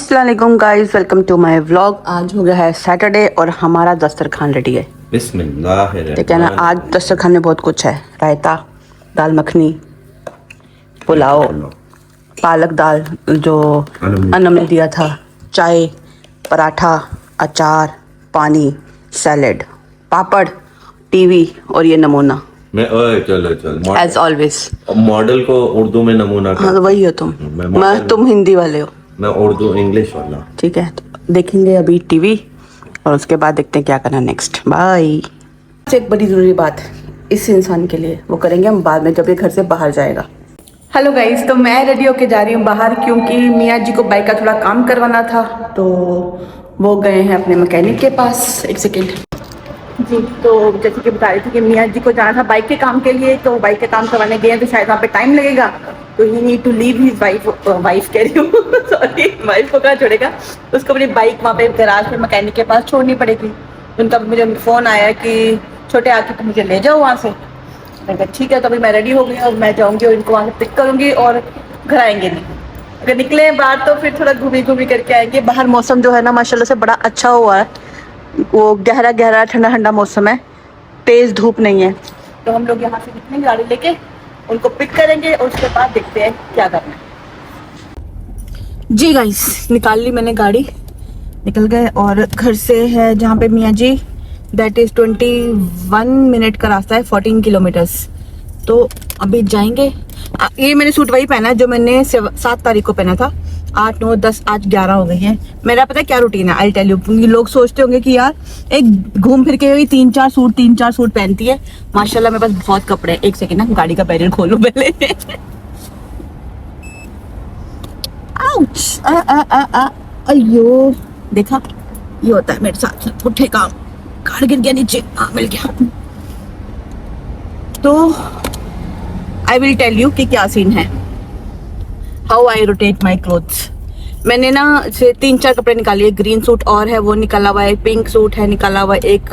अस्सलाम वालेकुम guys, welcome to my vlog. आज हो गया है सैटरडे और हमारा दस्तरखान रेडी है। ठीक है ना। आज दस्तरखान में बहुत कुछ है। रायता, दाल मखनी, पुलाव, पालक दाल जो अनम ने दिया था, चाय, पराठा, अचार, पानी, सैलेड, पापड़, टीवी और ये नमूना। चलो एज ऑलवेज मॉडल को उर्दू में नमूना हाँ तो वही हो तुम। मैं तुम हिंदी वाले हो, मैं उर्दू इंग्लिश वाला। ठीक है। तो देखेंगे अभी टीवी और उसके बाद देखते हैं क्या करना नेक्स्ट। बाय। एक बड़ी ज़रूरी बात इस इंसान के लिए वो करेंगे हम बाद में जब ये घर से बाहर जाएगा। हेलो गाइस, तो मैं रेडी होके जा रही हूँ बाहर क्योंकि मियाँ जी को बाइक का थोड़ा काम करवाना था, तो वो गए हैं अपने मैकेनिक के पास। एक सेकेंड जी। तो जैसे कि बता रही थी कि मियाँ जी को जाना था बाइक के काम के लिए, तो बाइक के काम करवाने गए हैं तो शायद वहाँ पे टाइम लगेगा, तो he need to leave his wife कह रही हूँ सॉरी, वाइफ को कहाँ छोड़ेगा, उसको अपनी बाइक वहाँ पे गैराज पे मैकेनिक के पास छोड़नी पड़ेगी। उनका मुझे फ़ोन आया कि छोटे आके तो मुझे ले जाओ वहाँ से। मैंने कहा ठीक है। तो अभी मैं रेडी हो गई और मैं जाऊँगी और इनको वहाँ से पिक करूँगी और घर आएंगे नहीं। अगर निकले बाहर तो फिर थोड़ा घूमी घूमी करके आएंगे। बाहर मौसम जो है ना माशाल्लाह से बड़ा अच्छा हुआ है, वो गहरा गहरा ठंडा ठंडा मौसम है, तेज़ धूप नहीं है। तो हम लोग यहाँ से निकलेंगे गाड़ी लेके, उनको पिक करेंगे और उसके बाद देखते हैं क्या करना है। जी गाइस, निकाल ली मैंने गाड़ी, निकल गए और घर से है जहाँ पे मियाँ जी, दैट इज़ 21 मिनट का रास्ता है, 14 किलोमीटर्स। तो अभी जाएंगे। ये मैंने सूट वही पहना है जो मैंने 7 तारीख को पहना था। 8, 9, 10, आज 11 हो गई है। मेरा पता है क्या रूटीन है, आई टेल यू। लोग सोचते होंगे कि यार एक घूम फिर के 3-4 सूट पहनती है। माशाल्लाह मेरे पास बहुत कपड़े हैं। एक सेकेंड ना, गाड़ी का बैरियर खोलूं पहले। आउच, अयो, देखा ये होता है मेरे साथ पुट्ठे काम। कार गिर गया नीचे, मिल गया। तो आई विल टेल यू कि क्या सीन है, how I rotate my clothes. मैंने ना से 3-4 कपड़े निकाले। ग्रीन सूट और है वो निकाला हुआ है, पिंक सूट है निकाला हुआ है, एक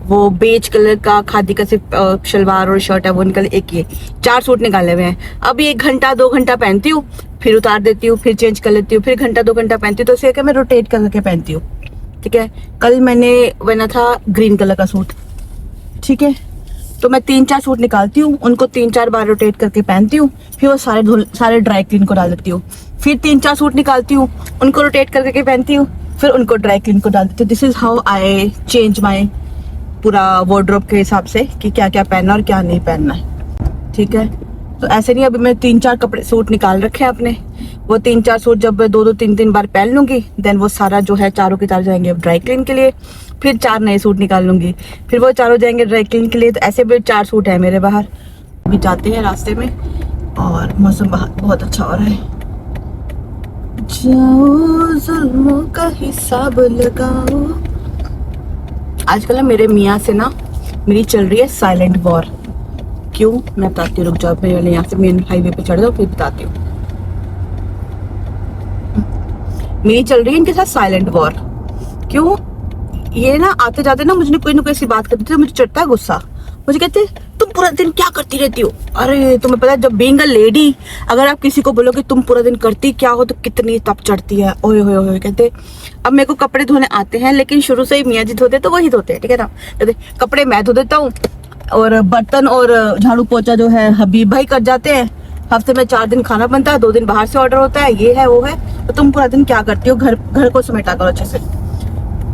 वो बेज कलर का खादी का सिर्फ शलवार और शर्ट है वो निकले, एक ये 4 सूट निकाले हुए हैं। अभी 1 घंटा 2 घंटा पहनती हूँ, फिर उतार देती हूँ, फिर चेंज कर लेती हूँ, फिर घंटा 2 घंटा पहनती हूँ। तो इसे मैं रोटेट करके पहनती हूँ। ठीक है। कल मैंने बना था ग्रीन कलर का सूट, ठीक है। तो मैं 3-4 सूट निकालती हूँ, उनको 3-4 बार रोटेट करके पहनती हूँ, फिर वो सारे ड्राई क्लीन को डाल देती हूँ। फिर 3-4 सूट निकालती हूँ, उनको रोटेट करके पहनती हूँ, फिर उनको ड्राई क्लीन को डाल देती हूँ। This is how I change my पूरा वार्डरोब के हिसाब से कि क्या क्या पहनना और क्या नहीं पहनना है। ठीक है। तो ऐसे नहीं, अभी मैं 3-4 कपड़े सूट निकाल रखे हैं अपने। वो 3-4 सूट जब 2-2, 3-3 बार पहन लूंगी, देन वो सारा जो है चारों के चार जाएंगे ड्राई क्लीन के लिए। फिर 4 नए सूट निकाल लूंगी, फिर वो चारों जाएंगे ड्राई क्लीन के लिए। तो ऐसे भी 4 सूट है मेरे बाहर। अभी जाते हैं रास्ते में और मौसम बाहर बहुत अच्छा हो रहा है। जाओ जुल्मों का हिसाब लगाओ। आजकल मेरे मियाँ से ना मेरी चल रही है साइलेंट वॉर। क्यों, मैं बताती हूँ, रुक जाओ। मैं यहाँ से मेन हाईवे पे चढ़ जाओ फिर बताती हूँ। मेरी चल रही है इनके साथ साइलेंट वॉर। क्यों, ये ना आते जाते ना मुझे ना कोई ऐसी बात करती थी, मुझे चढ़ता है गुस्सा। मुझे कहते तुम पूरा दिन क्या करती रहती हो। अरे तुम्हें पता है, जब बीइंग अ लेडी अगर आप किसी को बोलो कि तुम पूरा दिन करती क्या हो तो कितनी तप चढ़ती है। ओए होए होए कहते। अब मेरे को कपड़े धोने आते हैं, लेकिन शुरू से ही मियाँ जी धोते तो वही धोते हैं, ठीक है ना। कहते कपड़े मैं धो देता हूँ और बर्तन और झाड़ू पोछा जो है हबीब भाई कर जाते हैं। हफ्ते में 4 दिन खाना बनता है, 2 दिन बाहर से ऑर्डर होता है, ये है वो है। तो तुम पूरा दिन क्या करती हो, घर को समेटा करो अच्छे से।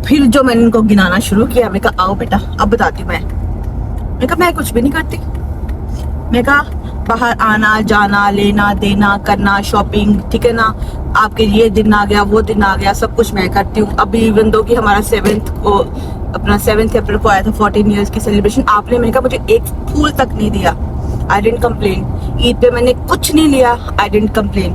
फिर जो मैंने इनको गिनाना शुरू किया, मैं कहा आओ बेटा अब बताती हूँ। मैं कहा मैं कुछ भी नहीं करती। मैं कहा बाहर आना जाना, लेना देना, करना, शॉपिंग, ठीक है ना। आपके ये दिन आ गया, वो दिन आ गया, सब कुछ मैं करती हूँ। अभी इवन दो कि हमारा 7 अप्रैल को आया था 14 ईयर्स की सेलिब्रेशन, आपने मैंने कहा मुझे एक फूल तक नहीं दिया। I didn't complain. ईद पे मैंने कुछ नहीं लिया, आई डिडंट कंप्लेन।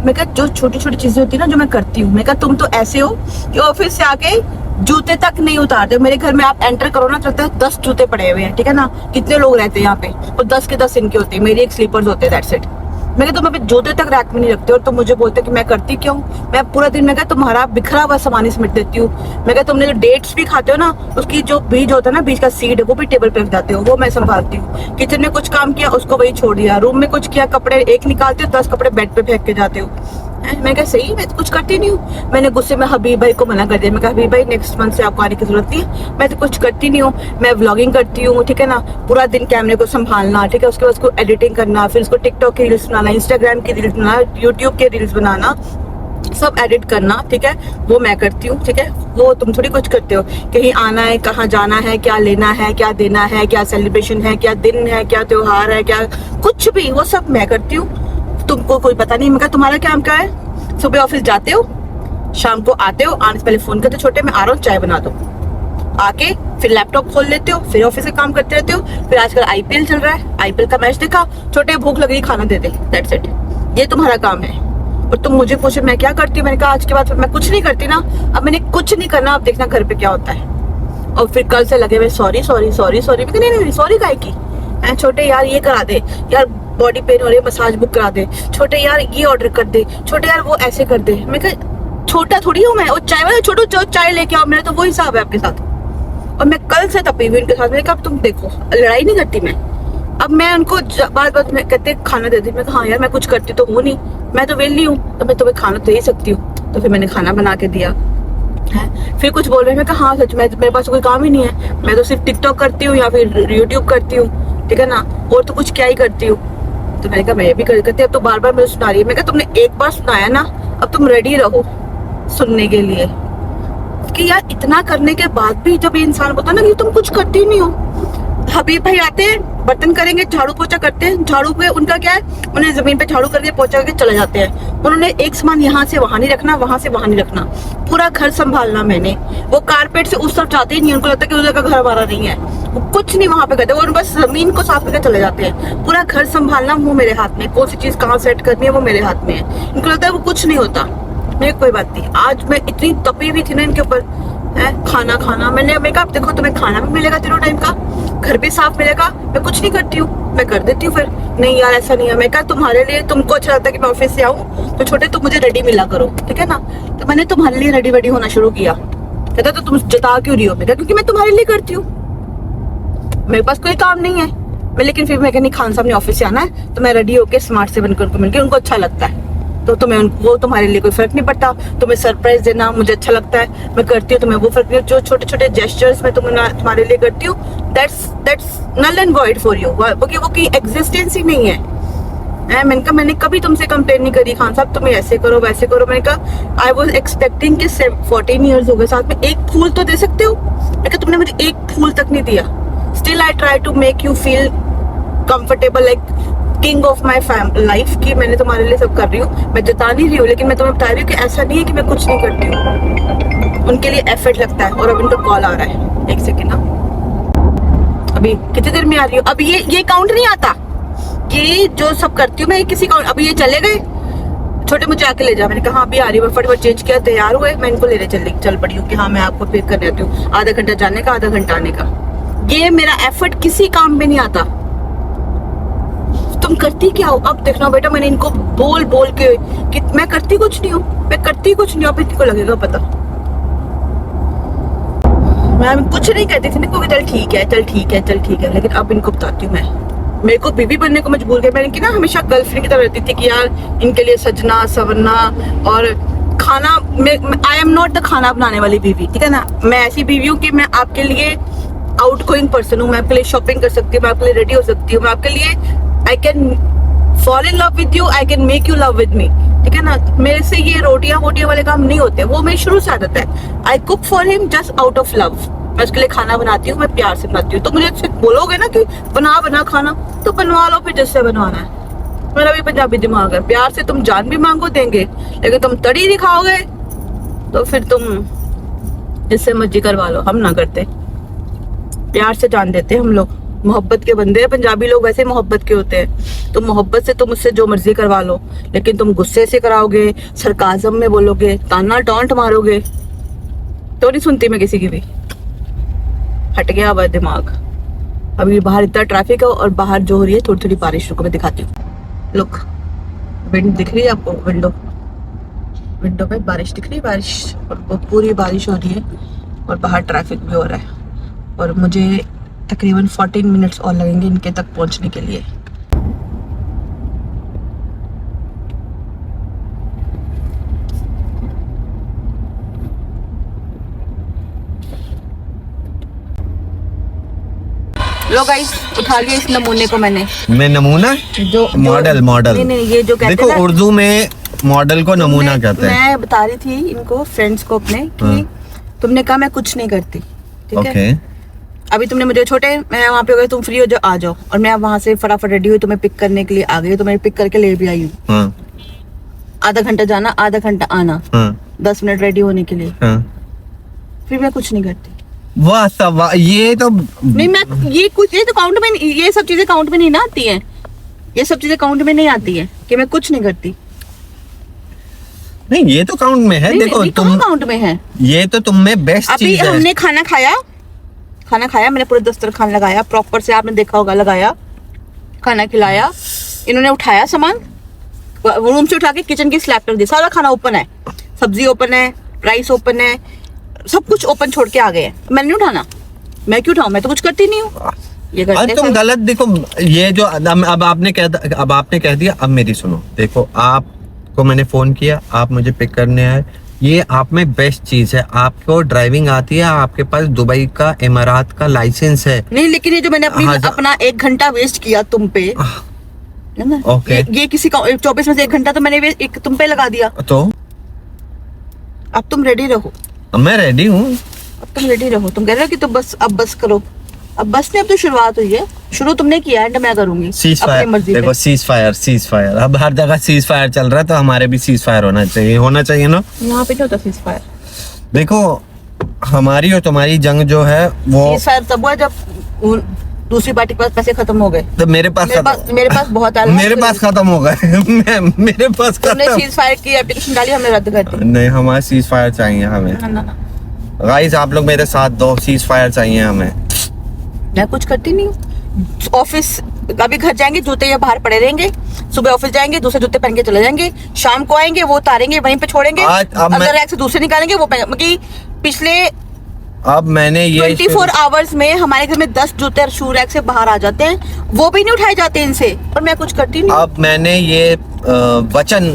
मैं कहा जो छोटी छोटी चीजें होती है ना जो मैं करती हूँ। मैं कहा तुम तो ऐसे हो कि ऑफिस से आके जूते तक नहीं उतारते। मेरे घर में आप एंटर करो ना, चलता है 10 जूते पड़े हुए हैं, ठीक है ना। कितने लोग रहते हैं यहाँ पे, और 10 के 10 इनके होते हैं, मेरे एक स्लीपर्स होते हैं, दैट्स इट। मैं तुम अभी जूते तक रैक में नहीं रखते और तुम मुझे बोलते कि मैं करती क्यों। मैं पूरा दिन मैं तुम्हारा बिखरा हुआ सामान समेट देती हूँ। मैं तुमने जो डेट्स भी खाते हो ना, उसकी जो बीज होता है ना, बीज का सीड है, वो भी टेबल पे रख जाते हो, वो मैं संभालती हूँ। किचन में कुछ काम किया उसको वही छोड़ दिया, रूम में कुछ किया, कपड़े एक निकालते हो 10 कपड़े बेड पे फेंक के जाते हो। मैं कहा सही, मैं तो कुछ करती नहीं हूँ। मैंने गुस्से में हबीब भाई को मना कर दिया। मैं कहा हबीब भाई नेक्स्ट मंथ से आपको आने की जरूरत नहीं है, मैं तो कुछ करती नहीं हूँ, मैं व्लॉगिंग करती हूँ, ठीक है ना, पूरा दिन कैमरे को संभालना, ठीक है, उसके बाद उसको एडिटिंग करना, फिर उसको टिकटॉक की रील्स बनाना, इंस्टाग्राम की रील्स बनाना, यूट्यूब के रील्स बनाना, सब एडिट करना, ठीक है, वो मैं करती हूँ, ठीक है, वो तुम थोड़ी कुछ करते हो। कहीं आना है, कहाँ जाना है, क्या लेना है, क्या देना है, क्या सेलिब्रेशन है, क्या दिन है, क्या त्योहार है, क्या कुछ भी, वो सब मैं करती हूँ, तुमको कोई पता नहीं। मैं कहा तुम्हारा काम क्या है? सुबह ऑफिस जाते हो, शाम को आते हो, आने से पहले फोन करते हो, छोटे मैं आ रहा हूँ चाय बना दो, आके फिर लैपटॉप खोल लेते हो, फिर ऑफिस का काम करते रहते हो। फिर आजकल आईपीएल चल रहा है, आईपीएल का मैच देखा, छोटे भूख लग रही खाना दे दे, दैट्स इट, ये तुम्हारा काम है। और तुम मुझे पूछे मैं क्या करती हूँ, मैंने कहा आज के बाद मैं कुछ नहीं करती ना, अब मैंने कुछ नहीं करना, अब देखना घर पे क्या होता है। और फिर कल से लगे हुए सॉरी सॉरी सॉरी सॉरी, नहीं सॉरी काहे की, छोटे यार ये करा दे, यार बॉडी पेन हो रही है मसाज बुक करा दे, छोटे यार ये ऑर्डर कर दे, छोटे यार वो ऐसे कर दे। मैं कहा छोटा थोड़ी हूँ मैं, और चाय वाले छोटू जो चाय लेके आओ, मेरा तो वो हिसाब है आपके साथ। और मैं कल से तपी हुई इनके साथ, मैंने कहा तुम देखो लड़ाई नहीं करती मैं, अब मैं उनको बात में कहते खाना दे दे, मैं कहा हाँ यार मैं कुछ करती तो हूँ नहीं, मैं तो वेली हूँ, तो मैं तुम्हें खाना दे ही सकती हूँ, तो फिर मैंने खाना बना के दिया है। फिर कुछ बोल रहे हैं, मैं कहा हाँ सच में मेरे पास कोई काम ही नहीं है, मैं तो सिर्फ टिकटॉक करती हूँ या फिर यूट्यूब करती हूँ, ठीक है ना, और तो कुछ क्या ही करती हूँ। तो मैंने कहा मैं ये भी करती, अब तो बार बार मुझे सुना रही है। मैं कहा तुमने एक बार सुनाया ना, अब तुम रेडी रहो सुनने के लिए, कि यार इतना करने के बाद भी जब ये इंसान बोलता है ना कि तुम कुछ करती नहीं हो। हबीब भाई आते हैं, बर्तन करेंगे, झाड़ू पोछा करते हैं, झाड़ू पे उनका क्या है, उन्हें जमीन पे झाड़ू करके पोछा करके चले जाते हैं। उन्होंने एक सामान यहाँ से वहां नहीं रखना, वहां से वहां नहीं रखना, पूरा घर संभालना। मैंने वो कारपेट से उस तरफ जाते ही नहीं, उनको लगता है कि उधर का घर हमारा नहीं है, वो कुछ नहीं वहां पे करते, वो बस जमीन को साफ करके चले जाते हैं। पूरा घर संभालना वो मेरे हाथ में, कौन सी चीज कहाँ सेट करनी है वो मेरे हाथ में है। इनको लगता है वो कुछ नहीं होता, मेरे कोई बात नहीं। आज मैं इतनी तपी हुई थी ना इनके ऊपर, खाना मैंने कहा देखो तुम्हें खाना भी मिलेगा तीनों टाइम का, घर भी साफ मिलेगा, मैं कुछ नहीं करती हूँ, मैं कर देती हूँ। फिर नहीं यार ऐसा नहीं है, मैं कहा तुम्हारे लिए, तुमको अच्छा लगता है कि मैं ऑफिस से आऊँ तो छोटे तुम मुझे रेडी मिला करो, ठीक है ना, तो मैंने तुम्हारे लिए रेडी वेडी होना शुरू किया। कहता तो तुम जता क्यों रही हो? मैं कहा क्योंकि मैं तुम्हारे लिए करती हूँ, मेरे पास कोई काम नहीं है। मैं लेकिन फिर मैं कहनी खान साहब ने ऑफिस से आना है तो मैं रेडी होके स्मार्ट से बनकर उनको मिलकर, उनको अच्छा लगता है तो तुम्हें वो तुम्हारे लिए कोई फर्क नहीं पड़ता, तुम्हें सरप्राइज देना मुझे अच्छा लगता है, मैं करती हूँ, तुम्हें वो फर्क नहीं। जो छोटे छोटे जेस्चर्स मैं तुम्हारे लिए करती हूँ, that's null and void for you, वो की एग्जिस्टेंस ही नहीं है। मैंने कभी तुमसे कंप्लेन नहीं करी खान साहब तुम्हें ऐसे करो वैसे करो। मैंने कहा आई वॉज एक्सपेक्टिंग कि 14 ईयर्स हो गए साथ में, एक फूल तो दे सकते हो, लेकिन तुमने मुझे एक फूल तक नहीं दिया। Still I try to make you feel comfortable like king of my life, की मैंने तुम्हारे लिए सब कर रही हूँ, मैं जता नहीं रही हूँ, लेकिन मैं तुम्हें बता रही हूँ कि ऐसा नहीं है कि मैं कुछ नहीं करती हूँ, उनके लिए एफर्ट लगता है। और अब इनका कॉल आ रहा है, एक सेकेंड ना, अभी कितनी देर में आ रही हूँ, अब ये काउंट नहीं आता, ये जो सब करती हूँ मैं किसी काउंट, अभी ये चले गए, छोटे मुझे आके ले जा। मैंने कहा हाँ अभी आ रही हूँ, फटाफट चेंज किया, तैयार हुए, मैं इनको लेने चल पड़ी हूँ कि हाँ मैं आपको पिक करने आती हूँ, आधा घंटा जाने का आधा घंटा आने का। ये मेरा एफर्ट किसी काम में नहीं आता, तुम करती क्या हो? अब देखना बेटा, मैंने इनको बोल के कि मैं करती कुछ नहीं हूँ, मैं करती कुछ नहीं हूँ, अब इनको लगेगा पता मैं कुछ नहीं कहती थी ना, चल ठीक है, लेकिन अब इनको बताती हूँ मैं, मेरे को बीवी बनने को मजबूर किया। मैंने की ना हमेशा गर्लफ्रेंड की तरह रहती थी कि यार इनके लिए सजना सवरना और खाना, आई एम नॉट द खाना बनाने वाली बीवी, ठीक है ना, मैं ऐसी बीवी हूँ कि मैं आपके लिए आउटगोइंग पर्सन हूँ, मैं आपके लिए शॉपिंग कर सकती हूँ, मैं आपके लिए रेडी हो सकती हूँ, मैं आपके लिए I can fall in love with you, I can make you love with me, ठीक है ना। मेरे से ये रोटियां वोटियां वाले काम नहीं होते, वो मेरी शुरू से आदत है। I cook for him just out of love, मैं उसके लिए खाना बनाती हूँ, मैं प्यार से बनाती हूँ। तो मुझे अच्छे बोलोगे ना कि बना खाना, तो बनवा लो फिर जिससे बनवाना है। मेरा भी पंजाबी दिमाग है, प्यार से तुम जान भी मांगो देंगे, लेकिन तुम तड़ी नहीं खाओगे तो फिर तुम जिससे मर्जी करवा लो, हम ना करते, प्यार से जान देते हम लोग, मोहब्बत के बंदे हैं पंजाबी लोग, वैसे मोहब्बत के होते हैं। तो मोहब्बत से तुम उससे जो मर्जी करवा लो, लेकिन तुम गुस्से से कराओगे, सरकाज़म में बोलोगे, ताना टॉन्ट मारोगे तो नहीं सुनती मैं किसी की भी, हट गया अब दिमाग। अभी बाहर इतना ट्रैफिक है और बाहर जो हो रही है थोड़ी थोड़ी बारिश, रुको मैं दिखाती हूँ। लुक, विंड दिख रही है आपको? विंडो पे बारिश दिख रही है, बारिश, और वो पूरी बारिश हो रही है और बाहर ट्रैफिक भी हो रहा है, और मुझे तकरीबन 14 मिनट्स और लगेंगे इनके तक पहुंचने के लिए। लो गाइस, उठा लिया इस नमूने को मैंने। मैं नमूना जो मॉडल नहीं, ये जो कहते देखो हैं ना, उर्दू में मॉडल को नमूना कहते हैं। मैं बता रही थी इनको, फ्रेंड्स को अपने, कि तुमने कहा मैं कुछ नहीं करती, ठीक है। अभी तुमने मुझे छोटे, मैं वहाँ पे हो गई, तुम फ्री हो जाओ, आ जाओ, और मैं वहाँ से फटाफट रेडी हुई, तुम्हें पिक करने के लिए आ गई, तुम्हें पिक करके ले भी आई हूँ। आधा घंटा जाना, आधा घंटा आना, 10 मिनट रेडी होने के लिए, फिर मैं कुछ नहीं करती। वाह सब ये तो नहीं, मैं ये तो काउंट में, ये सब चीजें काउंट में नहीं ना आती हैं, ये सब चीजें काउंट में नहीं आती है कि मैं कुछ नहीं करती। नहीं, ये तो काउंट में है। नहीं, देखो तुम काउंट में है, ये तो तुम में बेस्ट चीज है। हमने खाना खाया, मैंने पूरे दस्तरखान लगाया प्रॉपर से, आपने देखा होगा, लगाया, खाना खिलाया, इन्होंने उठाया सामान, रूम से उठा के किचन की स्लैब कर दी, सारा खाना ओपन है, सब्जी ओपन है, राइस ओपन है, सब कुछ ओपन छोड़ के आ गए हैं। मैंने नहीं उठाना, मैं क्यों उठाऊं, मैं तो कुछ करती नहीं हूँ, ये करते हैं। तुम गलत, देखो ये जो अब आपने कह दिया, अब मेरी सुनो। देखो आपको मैंने फोन किया, आप मुझे पिक करने आए, ये आप में बेस्ट चीज है। आपको ड्राइविंग आती है, आपके पास दुबई का, इमारात का लाइसेंस है। नहीं, लेकिन ये जो मैंने अपना 1 घंटा वेस्ट किया तुम पे, है ना, ओके, ये किसी का 24 में से 1 घंटा तो मैंने एक तुम पे लगा दिया। तो अब तुम रेडी रहो। मैं रेडी हूँ। अब तुम रेडी रहो, तुम कह रहे हो कि तुम बस, अब बस करो, अब बस नहीं, अब तो शुरुआत हुई है, शुरू तुमने किया, एंड मैं करूंगी अपनी मर्जी। देखो सीज फायर, अब हर जगह सीज फायर चल रहा है, तो हमारे भी सीज फायर होना चाहिए ना। यहाँ पे नहीं होता सीज फायर। देखो हमारी और तुम्हारी जंग जो है वो सीज फायर तब हुआ जब दूसरी पार्टी के पास पैसे खत्म हो गए। तो मेरे पास बहुत मेरे पास खत्म हो गए। मेरे पास तुमने सीज फायर की एप्लीकेशन डाली, हमने रद्द कर दी। नहीं, हमारा सीज फायर चाहिए हमें। गाइस आप लोग मेरे साथ दो, सीज फायर चाहिए हमें। मैं कुछ करती नहीं हूँ। ऑफिस अभी घर जाएंगे, जूते ये बाहर पड़े रहेंगे, सुबह ऑफिस जाएंगे, दूसरे जूते पहन के चले जाएंगे, शाम को आएंगे, वो उतारेंगे, वहीं पे छोड़ेंगे, अगर रैक से दूसरे निकालेंगे वो मतलब पिछले अब मैंने ये 24 आवर्स में हमारे घर में 10 जूते और शू रैक से बाहर आ जाते हैं, वो भी नहीं उठाए जाते इनसे, और मैं कुछ करती नहीं। अब मैंने ये वचन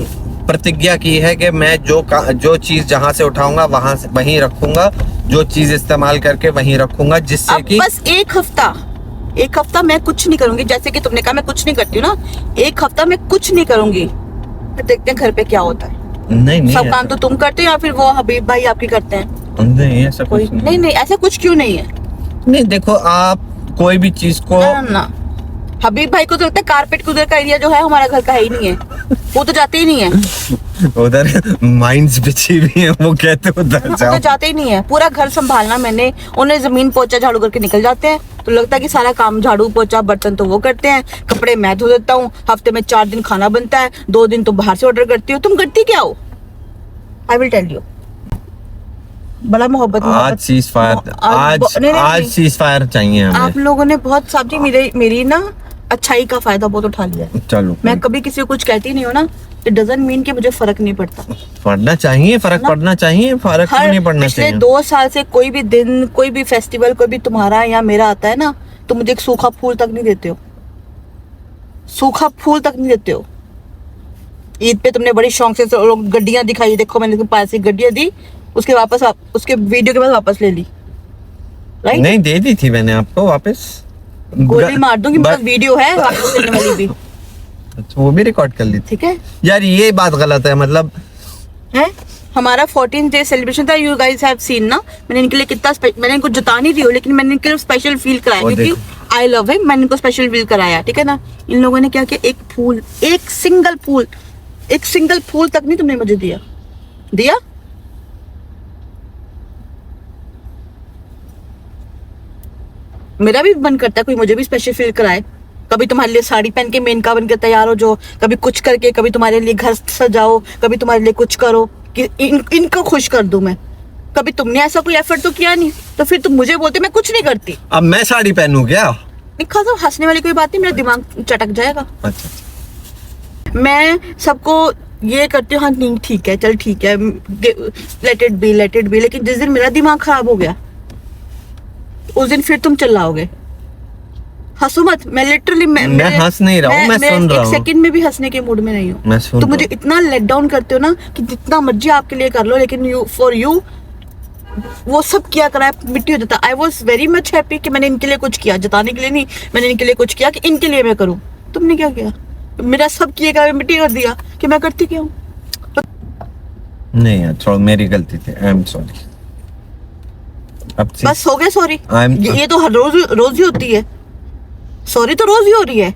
प्रतिज्ञा की है कि मैं जो चीज जहाँ से उठाऊंगा वहां से वहीं रखूंगा, जो चीज इस्तेमाल करके वहीं रखूंगा, जिससे कि बस एक हफ्ता मैं कुछ नहीं करूंगी, जैसे कि तुमने कहा मैं कुछ नहीं करती हूँ ना, 1 हफ्ता मैं कुछ नहीं करूंगी, फिर देखते हैं घर पे क्या होता है। नहीं सब काम तो तुम करते हो या फिर वो हबीब भाई आपकी करते हैं? नहीं, ऐसा कुछ नहीं, ऐसा कुछ क्यों नहीं है? नहीं, देखो आप कोई भी चीज को ना, हबीब भाई को तो लगता है कारपेट के उधर का एरिया जो है हमारा घर का है ही नहीं है, वो तो जाते ही नहीं है। उधर माइंस बिछी हुई है, वो कहते उधर जाओ, तो जाते ही नहीं है। पूरा घर संभालना मैंने, उन्हें जमीन पोछा झाड़ू करके निकल जाते हैं, तो लगता है कि सारा काम झाड़ू पोछा बर्तन तो वो करते हैं, कपड़े मैं धो देता हूँ, हफ्ते में 4 दिन खाना बनता है, 2 दिन तो बाहर से ऑर्डर करती हो। तुम करती क्या हो? I will tell you. बड़ा मोहब्बत आज सीज फायर चाहिए हमें। आप लोगों ने बहुत साहब जी मेरी ना अच्छाई का फायदा बहुत उठा लिया है। चलो, मैं कभी किसी को कुछ कहती नहीं हूँ ना, इट डजंट मीन कि मुझे फर्क नहीं पड़ता। पड़ना चाहिए, फर्क पड़ना चाहिए, फर्क क्यों नहीं पड़ना चाहिए? पिछले 2 साल से कोई भी दिन, कोई भी फेस्टिवल, कोई भी तुम्हारा या मेरा आता है ना, तो मुझे एक सूखा फूल तक नहीं देते हो, सूखा फूल तक नहीं देते हो। ईद पे तुमने बड़ी शौक से गड्डियां दिखाई, देखो मैंने तुम्हें 5 गड्डियां दी, उसके उसके वीडियो के बाद वापस ले ली, राइट? नहीं, दे दी थी मैंने आपको वापस। गोली मार दूंगी, मतलब वीडियो है वापस लेने वाली भी। अच्छा, वो भी रिकॉर्ड कर ली थी। ठीक है यार, ये बात गलत है, मतलब है। हमारा 14th डे सेलिब्रेशन था, यू गाइस हैव सीन ना, मैंने इनके लिए कितना मैंने इनको जता नहीं रही हूँ, लेकिन मैंने इनके लिए स्पेशल फील कराया, क्योंकि आई लव हिम, मैंने इनको स्पेशल फील कराया, ठीक है ना। इन लोगों ने क्या किया, एक सिंगल फूल तक नहीं तुमने मुझे दिया। मेरा भी मन करता है कोई मुझे भी स्पेशल फील कराए, कभी तुम्हारे लिए साड़ी पहन के मेनका बन के तैयार हो, जो कभी कुछ करके, कभी तुम्हारे लिए घर सजाओ, कभी तुम्हारे लिए कुछ करो, कि इनको खुश कर दूं मैं। कभी तुमने ऐसा कोई एफर्ट तो किया नहीं, तो फिर तुम मुझे बोलते मैं कुछ नहीं करती। अब मैं साड़ी पहनूं क्या? निखा तो हंसने वाली कोई बात नहीं, मेरा दिमाग चटक जाएगा। अच्छा, मैं सबको ये करती हूँ, हाँ नहीं ठीक है, चल ठीक है, लेट इट बी, लेकिन जिस दिन मेरा दिमाग खराब हो गया उस दिन फिर तुम चिल्लाओगे। हंसो मत, मैं लिटरली मैं हंस नहीं रहा हूँ, मैं सुन रहा हूँ। एक सेकंड में भी हंसने के मूड में नहीं हूँ। तो मुझे इतना लेट डाउन करते हो ना कि जितना मर्जी आपके लिए कर लो, लेकिन फॉर यू वो सब किया करा मिट्टी हो जाता। I was very much happy कि मैंने इनके लिए कुछ किया, जताने के लिए नहीं, मैंने इनके लिए कुछ किया कि इनके लिए मैं करूँ। तुमने क्या किया? मेरा सब किया करा मिट्टी कर दिया कि मैं करती क्या हूँ? नहीं यार छोड़ो, मेरी गलती थी, आई एम सॉरी। अब बस हो गया सॉरी। I'm- ये तो हर रोज ही होती है, सॉरी तो रोज ही हो रही है।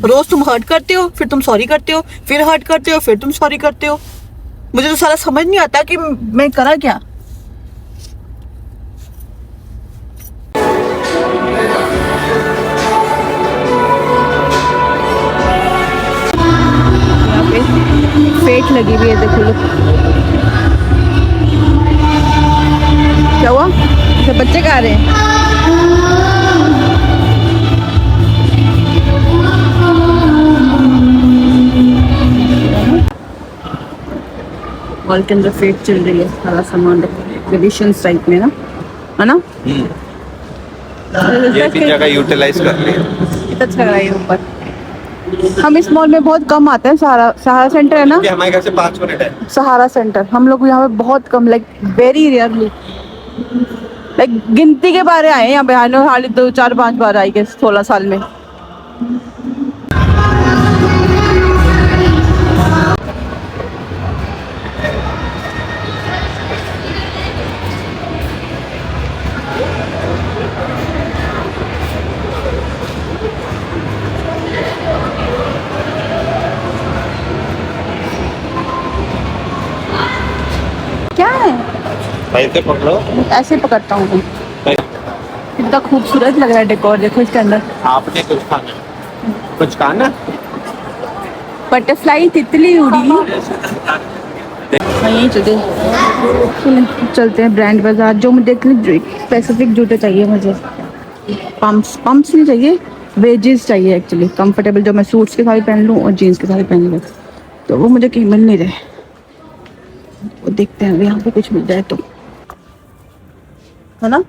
रोज तुम हर्ट करते हो, फिर तुम सॉरी करते हो, फिर हर्ट करते हो, फिर तुम सॉरी करते हो। मुझे तो सारा समझ नहीं आता कि मैं करा क्या। यहाँ पे फेट लगी हुई है, देखो लो। क्या हुआ? सब बच्चे गा रहे हैं। मॉल के अंदर फेट चल रही है, सारा सामान ट्रेडिशंस टाइप में ना, है ना? ये भी जगह यूटिलाइज कर लिया। कितना अच्छा लग रहा है ये ऊपर। हम इस मॉल में बहुत कम आते हैं। सहारा सेंटर है ना, ये हमारे घर से 5 मिनट है। सहारा सेंटर हम लोग यहाँ पे बहुत कम, लाइक वेरी रेयरली, लाइक गिनती के बारे आए हैं यहाँ पे। हार्डली 2 4 5 बार आई गए 16 साल में। क्या है? पैसे पकड़ो। ऐसे पकड़ता हूँ मैं। कितना खूबसूरत लग रहा है डेकोर, देखो इसके अंदर। आपने कुछ खाना? कुछ खाना? बटरफ्लाई तितली उड़ी। हाँ, यही चलते हैं ब्रांड बाजार। जो मुझे स्पेसिफिक जूते चाहिए मुझे, पम्प्स नहीं चाहिए, वेजेस चाहिए एक्चुअली, कंफर्टेबल, जो मैं सूट्स के साथ पहन लूँ और जीन्स के साथ पहन लूँ। तो वो मुझे कहीं मिल नहीं रहे, वो देखते हैं यहाँ पे कुछ मिल जाए तो, है ना?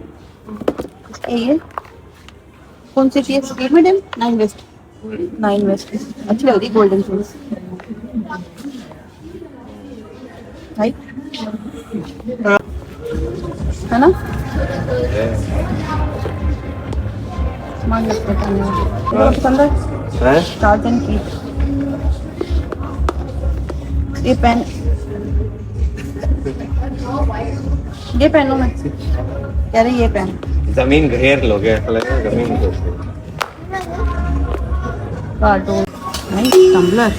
ये कौन सी चाहिए मैडम? 9 वेस्ट अच्छी लग रही, गोल्डन चूज भाई, है ना? स्मार्ट लगता है, पसंद है। टार्जन की ये पेन, ये पहनूं मैं? कह रही ये पहन। जमीन घेर लोगे, ऐसा लगेगा जमीन घेर। कार्टून नहीं, टम्बलर।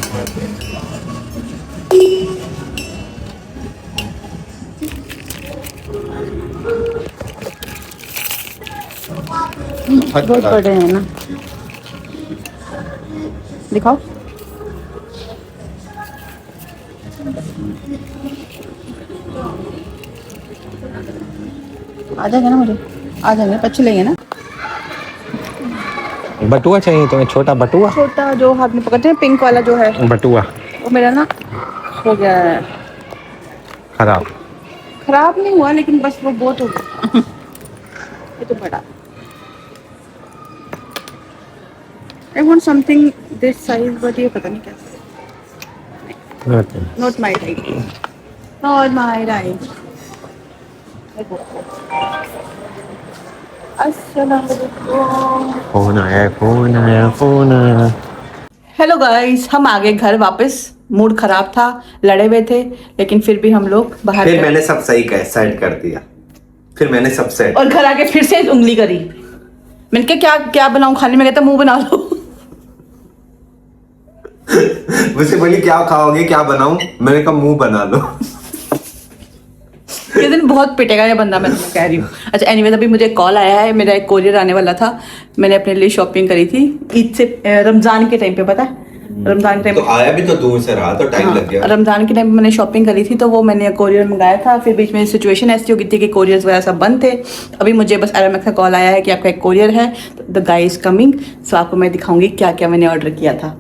बहुत बड़े हैं ना, दिखाओ। आ जाएगा ना, मुझे आ जाएंगे, अच्छे लेंगे ना। बटुआ चाहिए तुम्हें? छोटा बटुआ? छोटा जो हाथ में पकड़ते हैं, पिंक वाला जो है बटुआ। वो मेरा ना हो गया है खराब। खराब नहीं हुआ, लेकिन बस वो बहुत हो गया। ये तो बड़ा। I want something this size, but ये पता नहीं क्या। Not my type, not my type. अस्सलाम वालेकुम। फोन आया। हेलो गाइस, हम आ गए घर वापस। मूड खराब था, लड़े हुए थे, लेकिन फिर भी हम लोग बाहर फिर गए। मैंने सब सही कह सेट कर दिया। फिर मैंने सब सेट और घर आके फिर से उंगली करी। मैंने कहा क्या क्या बनाऊं खाने में? कहता मुंह बना लो। मुझसे बोली क्या खाओगे, क्या बनाऊं? मैंने कहा मुंह बना लो। ये दिन बहुत पिटेगा ये बंदा, मैं कह रही हूँ। अच्छा एनीवेज, अभी मुझे कॉल आया है, मेरा एक कोरियर आने वाला था। मैंने अपने लिए शॉपिंग करी थी ईद से, रमजान के टाइम पे, पता है रमजान के टाइम तो आया भी तो दूर से रहा, तो टाइम लग गया। रमजान के टाइम पे मैंने शॉपिंग करी थी, तो वो मैंने कोरियर मंगाया था। फिर बीच में सिचुएशन ऐसी हो गई थी कि कोरियर्स वगैरह सब बंद थे। अभी मुझे बस RMX का कॉल आया है कि आपका एक कोरियर है, द गाय इज कमिंग। सो आपको मैं दिखाऊंगी क्या क्या मैंने ऑर्डर किया था।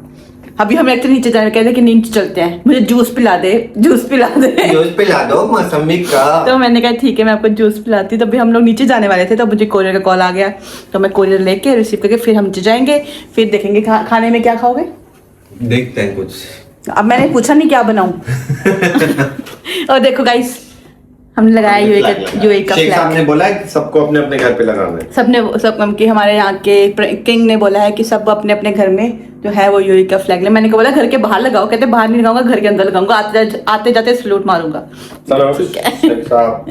अभी हम एक तो नीचे जाने कहते हैं कि नीचे चलते हैं, मुझे जूस पिला दे, जूस पिला दे। जूस पिला दो मौसमी का। तो मैंने कहा ठीक है, मैं आपको जूस पिलाती। तो अभी हम लोग नीचे जाने वाले थे, तो मुझे कोरियर का कॉल आ गया। तो मैं कोरियर लेके रिसीव करके फिर हम नीचे जाएंगे, फिर देखेंगे खाने में क्या खाओगे। देखते हैं कुछ। अब मैंने पूछा नहीं क्या बनाऊं। और देखो गाइस, हमने लगाया यूएई का शेख साहब फ्लैग। ने बोला है कि सबको अपने अपने घर पे लगाना है। सब कि हमारे यहाँ के किंग ने बोला है कि सब अपने अपने घर में जो है वो यूएई का फ्लैग ले। मैंने कहा बोला घर के बाहर लगाओ, कहते बाहर नहीं लगाऊंगा, घर के अंदर लगाऊंगा, आते जाते सलूट मारूंगा। चलो ठीक है। शेख साहब।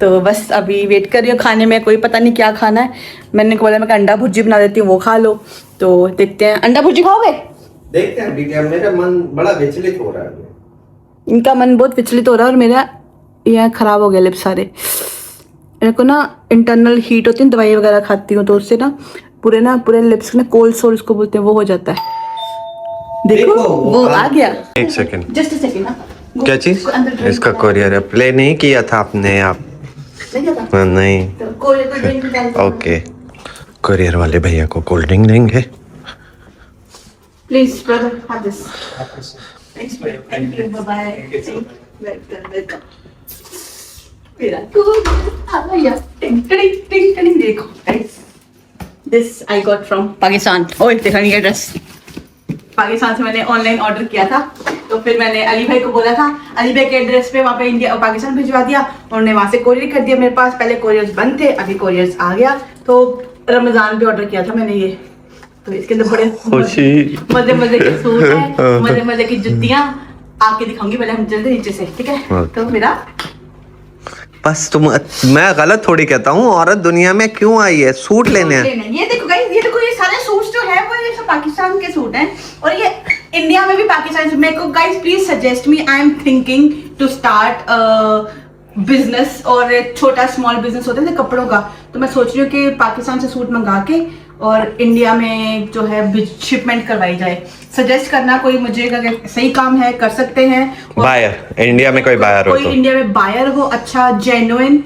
तो बस अभी वेट कर रही हूँ खाने में, कोई पता नहीं क्या खाना है। मैंने बोला मैं अंडा भुर्जी बना देती हूँ, वो खा लो। तो देखते हैं, अंडा भुर्जी खाओगे? देखते हैं अभी, मेरा मन बड़ा विचलित हो रहा है। इनका मन बहुत विचलित हो रहा है और मेरा यह खराब हो गया लिप्स सारे। मेरे को ना इंटरनल हीट होती है, दवाई वगैरह खाती हूँ तो उससे ना पूरे लिप्स में कोल्ड सोर उसको बोलते हैं, वो हो जाता है। देखो वो आ गया। एक सेकंड, जस्ट सेकंड ना। क्या चीज? इसका कोरियर प्ले नहीं किया था आपने? आप नहीं, ओके। कोरियर वाले भैया को कोल्ड ड्रिंक देंगे। Please brother have this. Thank you, bye bye. Welcome. मेरा आ गया। टिंग टिंग टिंग टिंग। देखो guys, this I got from Pakistan. ओए देखा नहीं, ड्रेस पाकिस्तान से मैंने ऑनलाइन ऑर्डर किया था। तो फिर मैंने अली भाई को बोला था, अली भाई के एड्रेस पे वहाँ पे इंडिया पाकिस्तान भिजवा दिया। उन्होंने वहाँ से कोरियर कर दिया मेरे पास। पहले कोरियर्स बंद थे, अभी कोरियर्स आ गया। तो रमजान पे ऑर्डर किया था मैंने ये। तो इसके अंदर बड़े मजे मजे के सूट है, मजे मजे की जुतियाँ आके दिखाऊंगी। पहले हम चलते नीचे से, ठीक है? तो मेरा बस मैं गलत थोड़ी कहता हूँ, औरत दुनिया में क्यों आई है सूट लेने? ये देखो गाइस, ये देखो, ये सारे सूट्स जो है वो ये सब पाकिस्तान के सूट हैं। और ये इंडिया में भी पाकिस्तान। मेरे को guys please suggest me, I am thinking to start business. और छोटा स्मॉल बिजनेस होता है ना कपड़ों का। तो मैं सोच रही हूँ कि पाकिस्तान से सूट मंगा के और इंडिया में जो है शिपमेंट करवाई जाए। सजेस्ट करना कोई मुझे, अगर सही काम है कर सकते हैं। बायर इंडिया में कोई बायर हो, कोई इंडिया में बायर हो अच्छा जेन्युइन,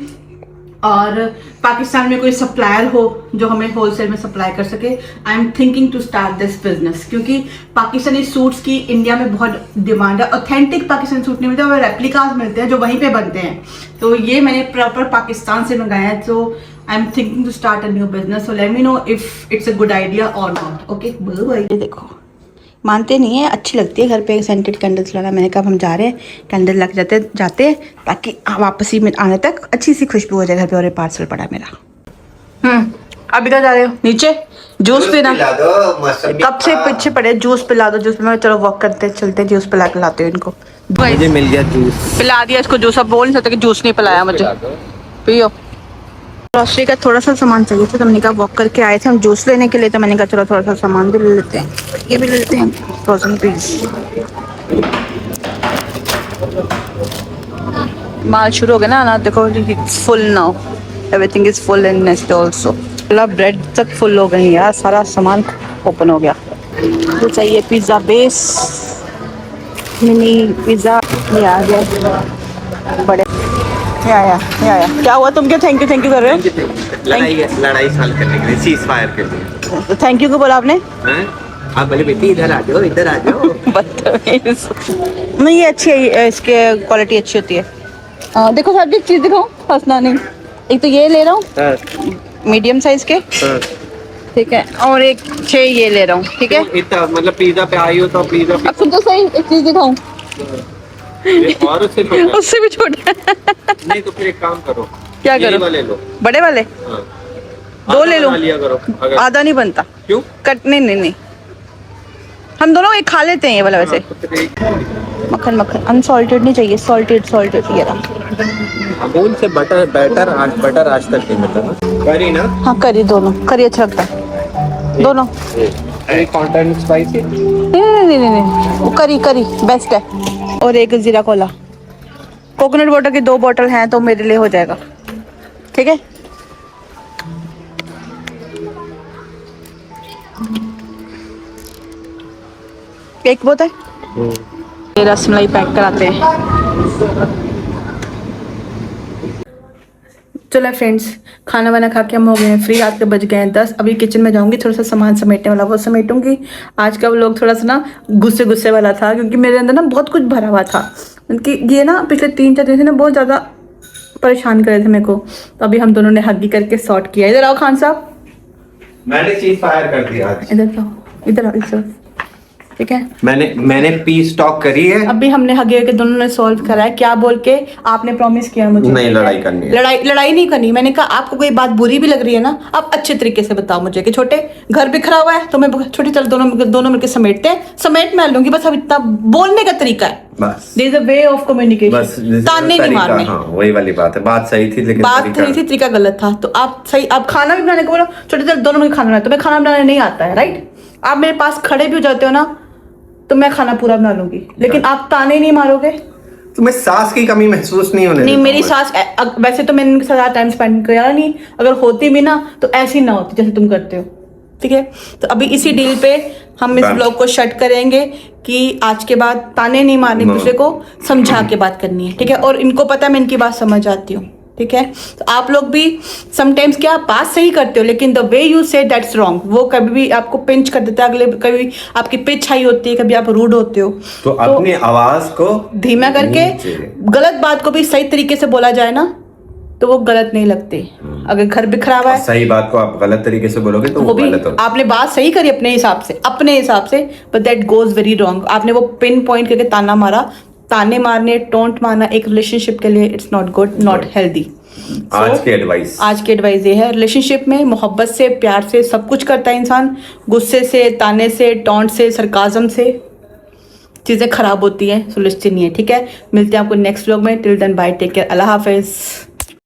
और पाकिस्तान में कोई सप्लायर हो जो हमें होलसेल में सप्लाई कर सके। I am thinking to start this business, क्योंकि पाकिस्तानी सूट्स की इंडिया में बहुत डिमांड है। ऑथेंटिक पाकिस्तानी सूट नहीं मिलते, और रेप्लिकास मिलते हैं जो वहीं पे बनते हैं। तो ये मैंने प्रॉपर पाकिस्तान से मंगाया है। तो I am thinking to start a new business. So let me know if it's a good idea और नॉट। Okay bye. ये देखो, मानते नहीं है, अच्छी लगती है घर पे सेंटेड कैंडल्स लाना। मैंने कहा हम जा रहे हैं, कैंडल लग जाते ताकि वापसी में आने तक अच्छी सी खुशबू हो जाए घर पे। और ये पार्सल पड़ा है मेरा। अभी क्या जा रहे हो? नीचे जूस पीना? कब से पीछे पड़े, जूस पिला दो, जूस पिला। चलो वॉक करते चलते, जूस पिला के लाते हो इनको। मुझे मिल गया जूस, पिला दिया इसको जूस। अब बोल नहीं सकते कि जूस नहीं पिलाया मुझे। पियो। ग्रॉसरी का थोड़ा सा सामान चाहिए था, तो मैंने कहा वॉक करके आए थे हम जूस लेने के लिए। तो मैंने कहा चलो थोड़ा सा सामान भी ले लेते हैं, ये भी ले लेते हैं, फ्रोजन पीस। माल शुरू हो गया ना देखो, full now, everything is full in nest also. मतलब ब्रेड तक फुल हो गई यार, सारा सामान ओपन हो गया। तो चाहिए पिज्ज़ा बेस, मिनी पिज्ज़ा। ये आ गया बड़े। या क्या हुआ? तुम क्या थैंक यू कर रहे हो? लड़ाई साल करने के लिए, सीज फायर के लिए। थैंक यू को बोला आपने? आप बोले बेटी इधर आ जाओ, इधर आ जाओ। बदतमीज। नहीं ये अच्छी है, इसके क्वालिटी अच्छी होती है। देखो सर जी, चीज दिखाऊं? हंसना नहीं। एक तो ये ले रहा हूँ मीडियम साइज के, ठीक है, और एक 6 ये ले रहा हूँ, ठीक है। इतना मतलब पिज्जा पे आई हो तो पिज्जा अब सुन तो सही, एक चीज दिखाऊं? और उससे भी छोटा। नहीं तो फिर एक काम करो, क्या करो? वाले लो, बड़े वाले। हाँ। 2 ले लो। लिया करो, अगर आधा नहीं बनता। क्यों? कट नहीं, हम दोनों एक खा लेते हैं ये वाला वैसे। मक्खन अनसॉल्टेड नहीं चाहिए, सॉल्टेड ये रहा। अमूल से बटर आज तक नहीं मिला। करी ना? हाँ करी, दोनों करी अच्छा लगता है दोनों। कंटेंट स्पाइसी नहीं, वो करी बेस्ट है। और एक जीरा कोला, कोकोनट वाटर की 2 बॉटल हैं तो मेरे लिए हो जाएगा, ठीक है। एक बहुत है। ये रसमलाई पैक कराते हैं। चलो फ्रेंड्स, खाना वाना खा के हम हो गए हैं फ्री। रात के बज गए हैं 10। अभी किचन में जाऊंगी, थोड़ा सा सामान समेटने वाला वो समेटूंगी। आज का व्लॉग थोड़ा सा ना गुस्से वाला था, क्योंकि मेरे अंदर ना बहुत कुछ भरा हुआ था। क्योंकि ये ना पिछले 3-4 दिन से ना बहुत ज़्यादा परेशान कर रहे थे मेरे को। तो अभी हम दोनों ने हग्गी करके सॉर्ट किया। इधर आओ खान साहब, मैंने चीज फायर कर दिया आज। इधर आओ। ठीक है। मैंने पीस टॉक करी है। अभी हमने हगे के दोनों ने सॉल्व करा है, क्या बोल के आपने प्रॉमिस किया मुझे नहीं लड़ाई करनी है, लड़ाई नहीं करनी। मैंने कहा आपको कोई बात बुरी भी लग रही है ना, आप अच्छे तरीके से बताओ मुझे कि छोटे घर बिखरा हुआ है तो मैं छोटे चल दोनों मिलकर समेटते हैं, समेट मैं लूंगी, बस अब इतना बोलने का तरीका है, बस there is a way of communication. ताने नहीं मारने। हाँ, वही वाली बात है, बात सही थी लेकिन तरीका गलत था। तो आप सही, आप खाना भी बनाने को बोलो छोटे चल दोनों मिलकर खाना बनाए, तुम्हें खाना बनाने नहीं आता है राइट, आप मेरे पास खड़े भी हो जाते हो ना तो मैं खाना पूरा बना लूंगी, लेकिन आप ताने नहीं मारोगे। तुम्हें सास की कमी महसूस नहीं होने नहीं, मेरी सास वैसे तो मैंने उनके साथ टाइम स्पेंड किया नहीं, अगर होती भी ना तो ऐसी ना होती जैसे तुम करते हो, ठीक है। तो अभी इसी डील पे हम इस ब्लॉग को शट करेंगे कि आज के बाद ताने नहीं मारने, दूसरे को समझा के बात करनी है, ठीक है। और इनको पता है मैं इनकी बात समझ आती हूँ, ठीक है। तो आप लोग भी समटाइम्स क्या बात सही करते हो लेकिन द वे यू से दैट्स रॉन्ग, वो कभी भी आपको पिंच कर देता है, अगले कभी आपकी पिच हाई होती है, कभी आप रूड होते हो। तो अपनी आवाज को धीमा करके गलत बात को भी सही तरीके से बोला जाए ना तो वो गलत नहीं लगती। अगर घर बिखरा हुआ है, सही बात को आप गलत तरीके से बोलोगे तो वो भी गलत होगा। आपने बात सही करी अपने हिसाब से, but that goes very wrong. आपने वो पिन पॉइंट करके ताना मारा, ताने मारने, टोंट मारना एक रिलेशनशिप के लिए it's not good, not healthy. आज की एडवाइस ये है, रिलेशनशिप में मोहब्बत से, प्यार से सब कुछ करता है इंसान, गुस्से से, ताने से, टोंट से, सरकाजम से चीज़ें खराब होती हैं, सुलझती नहीं है, ठीक है। मिलते हैं आपको नेक्स्ट व्लॉग में, till then bye, take care, अल्लाह हाफिज।